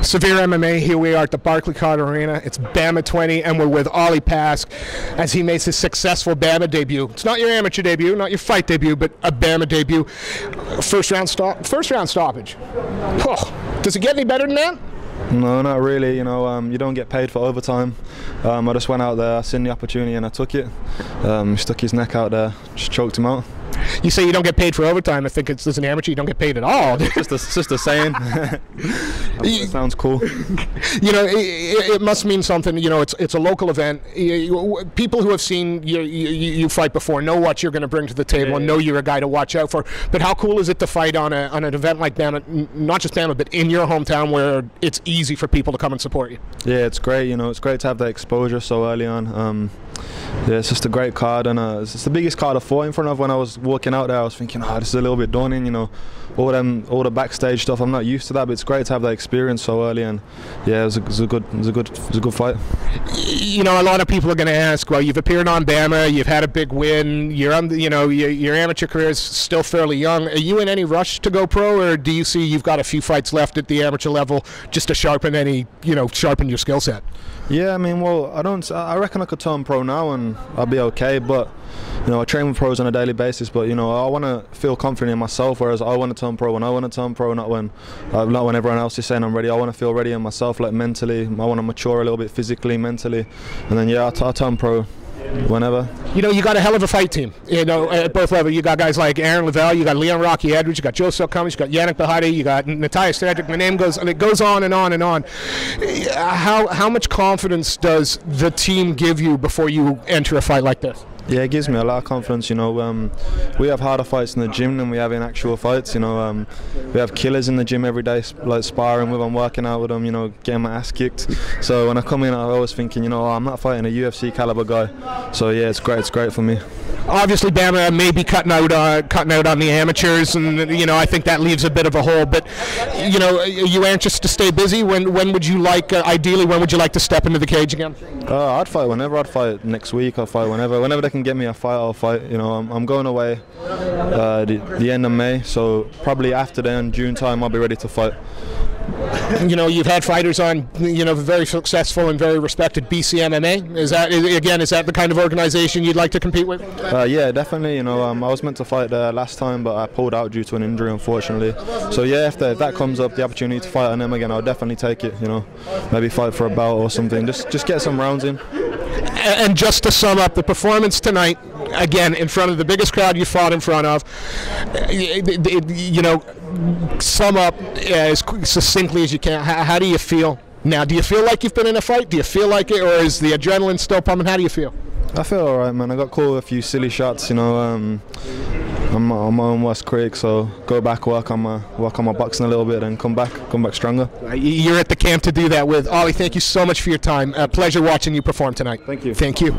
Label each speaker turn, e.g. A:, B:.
A: Severe MMA, here we are at the Barclaycard Arena. It's BAMMA 20, and we're with Ollie Paske as he makes his successful BAMMA debut. It's not your amateur debut, not your fight debut, but a BAMMA debut. First round stoppage. Oh, does it get any better than that?
B: No, not really. You know, you don't get paid for overtime. I just went out there, I seen the opportunity, and I took it. Stuck his neck out there, just choked him out.
A: You say you don't get paid for overtime. I think it's as an amateur you don't get paid at all.
B: It's just a saying. It sounds cool.
A: You know, it must mean something. You know, it's a local event. People who have seen you fight before know what you're going to bring to the table and know you're a guy to watch out for. But how cool is it to fight on an event like BAMMA, not just BAMMA, but in your hometown where it's easy for people to come and support you?
B: Yeah, it's great. You know, it's great to have that exposure so early on. Yeah, it's just a great card, and it's the biggest card I fought in front of. When I was walking out there, I was thinking, this is a little bit daunting, you know, all the backstage stuff. I'm not used to that, but it's great to have that experience so early, and yeah, it was a good fight.
A: You know, a lot of people are going to ask, well, you've appeared on BAMMA, you've had a big win, you're on, you know, your amateur career is still fairly young. Are you in any rush to go pro, or do you see you've got a few fights left at the amateur level just to sharpen your skill set?
B: Yeah, I mean, well, I reckon I could turn pro now and I'll be okay, but you know, I train with pros on a daily basis, but you know, I want to feel confident in myself, whereas I want to turn pro when I want to turn pro, not when everyone else is saying I'm ready. I want to feel ready in myself, like mentally. I want to mature a little bit physically, mentally, and then yeah, I'll turn pro whenever.
A: You know, you got a hell of a fight team, you know, at both levels. You got guys like Aaron Lavelle, you got Leon Rocky Edwards, you got Joseph Cummings, you got Yannick Bahati, you got Natalia Stradrick. The name goes, and it goes on and on and on. How much confidence does the team give you before you enter a fight like this?
B: Yeah, it gives me a lot of confidence. You know, we have harder fights in the gym than we have in actual fights. You know, we have killers in the gym every day, like sparring with them, working out with them. You know, getting my ass kicked. So when I come in, I'm always thinking, you know, I'm not fighting a UFC caliber guy. So yeah, it's great. It's great for me.
A: Obviously, BAMMA may be cutting out on the amateurs, and you know, I think that leaves a bit of a hole. But you know, are you anxious to stay busy? When would you like, ideally, when would you like to step into the cage again?
B: I'd fight whenever. I'd fight next week. I'll fight whenever they can get me a fight, I'll fight. You know, I'm going away the end of May, so probably after then, June time, I'll be ready to fight.
A: You know, you've had fighters on, you know, very successful and very respected BC MMA. Is that the kind of organization you'd like to compete with?
B: Yeah, definitely. You know, I was meant to fight there last time, but I pulled out due to an injury, unfortunately. So yeah, if that comes up, the opportunity to fight on them again, I'll definitely take it. You know, maybe fight for a belt or something. Just get some rounds in.
A: And just to sum up the performance tonight, again, in front of the biggest crowd you fought in front of, you know, sum up as succinctly as you can. How do you feel now? Do you feel like you've been in a fight? Do you feel like it, or is the adrenaline still pumping? How do you feel?
B: I feel alright, man. I got caught with a few silly shots, you know. I'm my own worst critic, so go back, work on my boxing a little bit, and come back stronger.
A: You're at the camp to do that with. Ollie, thank you so much for your time. Pleasure watching you perform tonight.
B: Thank you.
A: Thank you.